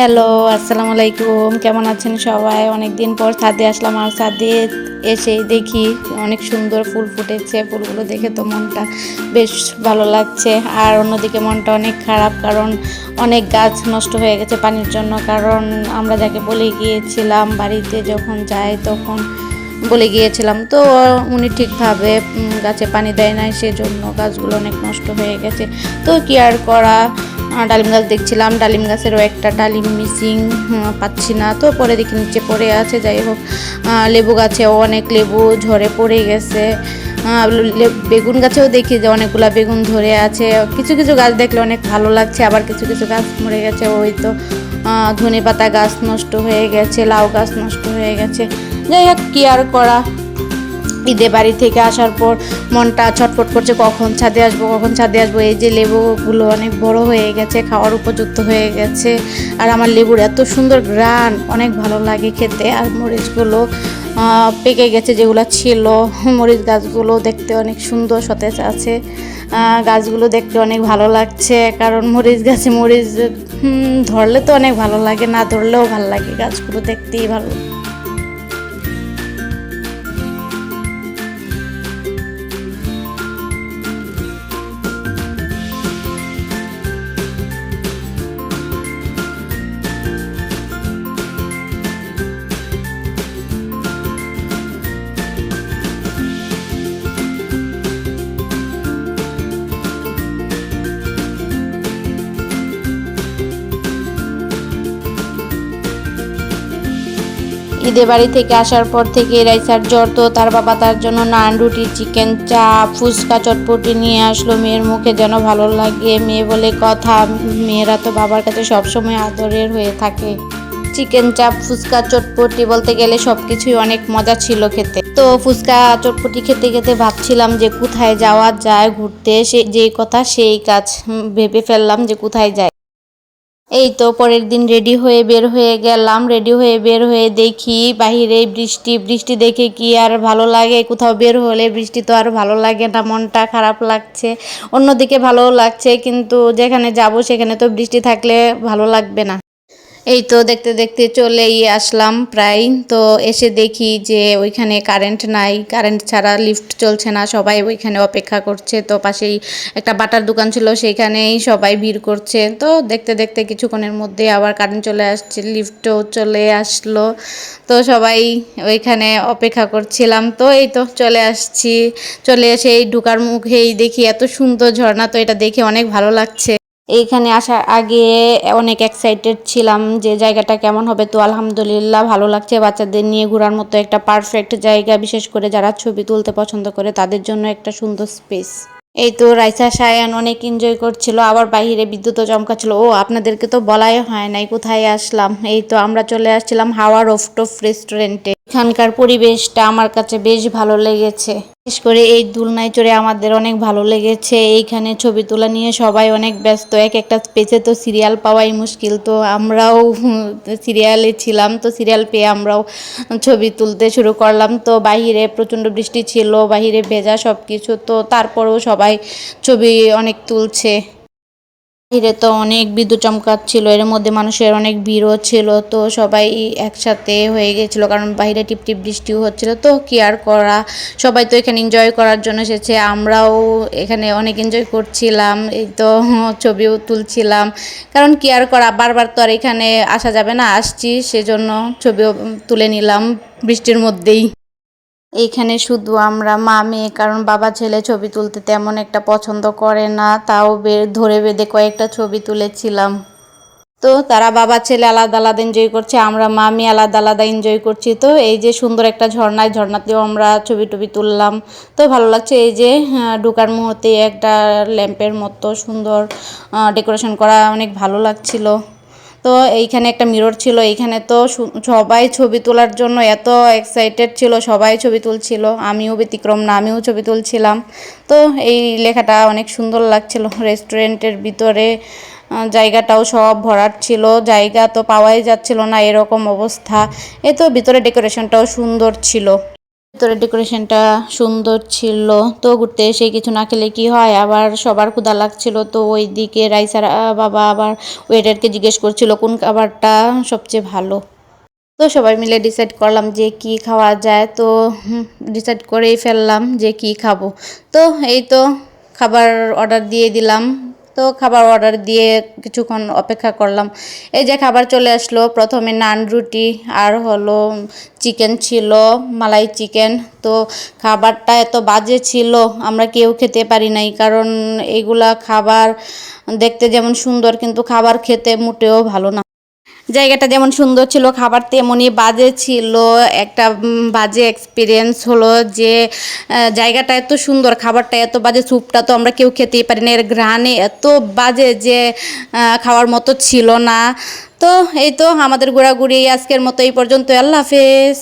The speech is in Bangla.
হ্যালো, আসসালামু আলাইকুম। কেমন আছেন সবাই? অনেকদিন পর ছাদে আসলাম আর ছাদে এসেই দেখি অনেক সুন্দর ফুল ফুটেছে। ফুলগুলো দেখে তো মনটা বেশ ভালো লাগছে। আর অন্যদিকে মনটা অনেক খারাপ, কারণ অনেক গাছ নষ্ট হয়ে গেছে পানির জন্য। কারণ আমরা যাকে বলে গিয়েছিলাম বাড়িতে যখন যাই তখন বলে গিয়েছিলাম, তো উনি ঠিকভাবে গাছে পানি দেয় নাই, সেজন্য গাছগুলো অনেক নষ্ট হয়ে গেছে। তো কি আর করা, ডালিম গাছ দেখছিলাম, ডালিম গাছেরও একটা ডালিম মিসিং, পাচ্ছি না। তো পরে দেখি নিচে পড়ে আছে। যাই হোক, লেবু গাছেও অনেক লেবু ঝরে পড়ে গেছে। বেগুন গাছেও দেখি যে অনেকগুলা বেগুন ধরে আছে। কিছু কিছু গাছ দেখলে অনেক ভালো লাগছে, আবার কিছু কিছু গাছ মরে গেছে। ওই তো ধনে পাতা গাছ নষ্ট হয়ে গেছে, লাউ গাছ নষ্ট হয়ে গেছে। যাই হোক, কি আর করা। ঈদে বাড়ি থেকে আসার পর মনটা ছটফট করছে, কখন ছাদে আসবো, কখন ছাদে আসবো। এই যে লেবুগুলো অনেক বড় হয়ে গেছে, খাওয়ার উপযুক্ত হয়ে গেছে। আর আমার লেবুর এত সুন্দর ঘ্রাণ, অনেক ভালো লাগে খেতে। আর মরিচগুলো পেকে গেছে, যেগুলো ছিল। মরিচ গাছগুলো দেখতে অনেক সুন্দর সতেজ আছে। গাছগুলো দেখতে অনেক ভালো লাগছে, কারণ মরিচ গাছে মরিচ ধরলে তো অনেক ভালো লাগে, না ধরলেও ভালো লাগে। গাছগুলো দেখতেই ভালো। ঈদে বাড়ি থেকে আসার পর থেকে রাইসার জ্বর, তো তার বাবা তার জন্য নান, রুটি, চিকেন, চাপ, ফুচকা, চটপটি নিয়ে আসলো। মেয়ের মুখে যেন ভালো লাগে। মেয়ে বলে কথা, মেয়েরা তো বাবার কাছে সবসময় আদরের হয়ে থাকে। চিকেন চাপ, ফুচকা, চটপটি বলতে গেলে সব কিছুই অনেক মজা ছিল খেতে। তো ফুচকা চটপটি খেতে খেতে ভাবছিলাম যে কোথায় যাওয়া যায় ঘুরতে। সে যেই কথা সেই কাজ, ভেবে ফেললাম যে কোথায় যায়। এই তো পরের দিন রেডি হয়ে বের হয়ে গেলাম। রেডি হয়ে বের হয়ে দেখি বাহিরে বৃষ্টি। বৃষ্টি দেখে কি আর ভালো লাগে? কোথাও বের হলে বৃষ্টি তো আর ভালো লাগে না, মনটা খারাপ লাগছে। অন্যদিকে ভালোও লাগছে, কিন্তু যেখানে যাব সেখানে তো বৃষ্টি থাকলে ভালো লাগবে না। এই তো দেখতে দেখতে চলেই আসলাম প্রায়। তো এসে দেখি যে ওইখানে কারেন্ট নাই, কারেন্ট ছাড়া লিফট চলছে না, সবাই ওইখানে অপেক্ষা করছে। তো পাশেই একটা বাটার দোকান ছিল, সেইখানেই সবাই ভিড় করছে। তো দেখতে দেখতে কিছুক্ষণের মধ্যে আবার কারেন্ট চলে আসছে, লিফটও চলে আসলো। তো সবাই ওইখানে অপেক্ষা করছিলাম। তো এই তো চলে আসছি। চলে এসে এই ঢোকার মুখেই দেখি এত সুন্দর ঝর্ণা, তো এটা দেখে অনেক ভালো লাগছে। এইখানে আসার আগে অনেক এক্সাইটেড ছিলাম যে জায়গাটা কেমন হবে। তো আলহামদুলিল্লাহ ভালো লাগছে। বাচ্চাদের নিয়ে ঘোরার মতো একটা পারফেক্ট জায়গা, বিশেষ করে যারা ছবি তুলতে পছন্দ করে তাদের জন্য একটা সুন্দর স্পেস। এই তো রাইসা সায়ান অনেক এনজয় করছিল, আবার বাইরে বিদ্যুৎও চমকাচ্ছিল। ও, আপনাদেরকে তো বলাই হয় নাই কোথায় আসলাম। এই তো আমরা চলে আসছিলাম হাওয়া রোফটপ রেস্টুরেন্টে। এখানকার পরিবেশটা আমার কাছে বেশ ভালো লেগেছে। বিশেষ করে এই দোলনায় চড়ে আমাদের অনেক ভালো লেগেছে। এইখানে ছবি তোলা নিয়ে সবাই অনেক ব্যস্ত। এক একটা স্পেসে তো সিরিয়াল পাওয়াই মুশকিল। তো আমরাও সিরিয়ালে ছিলাম, তো সিরিয়াল পেয়ে আমরাও ছবি তুলতে শুরু করলাম। তো বাহিরে প্রচণ্ড বৃষ্টি ছিল, বাহিরে ভেজা সব কিছু, তো তারপরেও সবাই ছবি অনেক তুলছে। বাহিরে তো অনেক বিদ্যুৎ চমকাচ্ছিল, এর মধ্যে মানুষের অনেক ভিড়ও ছিল। তো সবাই একসাথে হয়ে গেছিলো, কারণ বাইরে টিপটিপ বৃষ্টিও হচ্ছিল। তো কি আর করা, সবাই তো এখানে এনজয় করার জন্য এসেছে, আমরাও এখানে অনেক এনজয় করছিলাম। এই তো ছবিও তুলছিলাম, কারণ কি আর করা, বারবার তো আর এখানে আসা যাবে না। আসছি সেজন্য ছবিও তুলে নিলাম বৃষ্টির মধ্যেই। এইখানে শুধু আমরা মা মেয়ে, কারণ বাবা ছেলে ছবি তুলতে তেমন একটা পছন্দ করে না। তাও ধরে বেঁধে কয়েকটা ছবি তুলেছিলাম। তো তারা বাবা ছেলে আলাদা আলাদা এনজয় করছে, আমরা মা মেয়ে আলাদা আলাদা এনজয় করছি। তো এই যে সুন্দর একটা ঝর্ণায়, ঝর্ণাতেও আমরা ছবি টবি তুললাম। তো ভালো লাগছে। এই যে ঢোকার মুহূর্তে একটা ল্যাম্পের মতো সুন্দর ডেকোরেশন করা, অনেক ভালো লাগছিল। তো এইখানে একটা মিরর ছিল, এইখানে তো সবাই ছবি তোলার জন্য এত এক্সাইটেড ছিল, সবাই ছবি তুলছিল। আমিও ব্যতিক্রম না, আমিও ছবি তুলছিলাম। তো এই লেখাটা অনেক সুন্দর লাগছিল। রেস্টুরেন্টের ভিতরে জায়গাটাও সব ভরাট ছিল, জায়গা তো পাওয়াই যাচ্ছিল না, এরকম অবস্থা। এই তো ভিতরে ডেকোরেশনটাও সুন্দর ছিল। ভিতরে ডেকোরেশনটা সুন্দর ছিল। তো ঘুরতে এসে কিছু না খেলে কি হয়, আবার সবার ক্ষুধা লাগছিল। তো ওইদিকে রাইসার বাবা আবার ওয়েটারকে জিজ্ঞেস করছিল কোন খাবারটা সবচেয়ে ভালো। তো সবাই মিলে ডিসাইড করলাম যে কি খাওয়া যায়। তো ডিসাইড করেই ফেললাম যে কি খাবো। তো এই তো খাবার অর্ডার দিয়ে দিলাম। তো খাবার অর্ডার দিয়ে কিছুক্ষণ অপেক্ষা করলাম। এই যে খাবার চলে আসলো, প্রথমে নান রুটি আর হলো চিকেন ছিল, মালাই চিকেন। তো খাবারটা এত বাজে ছিল, আমরা কেউ খেতে পারি নাই, কারণ এইগুলা খাবার দেখতে যেমন সুন্দর কিন্তু খাবার খেতে মোটেও ভালো না। জায়গাটা যেমন সুন্দর ছিল খাবার তেমনই বাজে ছিল। একটা বাজে এক্সপিরিয়েন্স হলো যে জায়গাটা এত সুন্দর খাবারটা এত বাজে, স্যুপটা তো আমরা কেউ খেতেই পারি না, এর ঘ্রাণে এত বাজে যে খাওয়ার মতো ছিল না। তো এই তো আমাদের ঘোরাঘুরি আজকের মতো এই পর্যন্ত। আল্লাহ হাফেজ।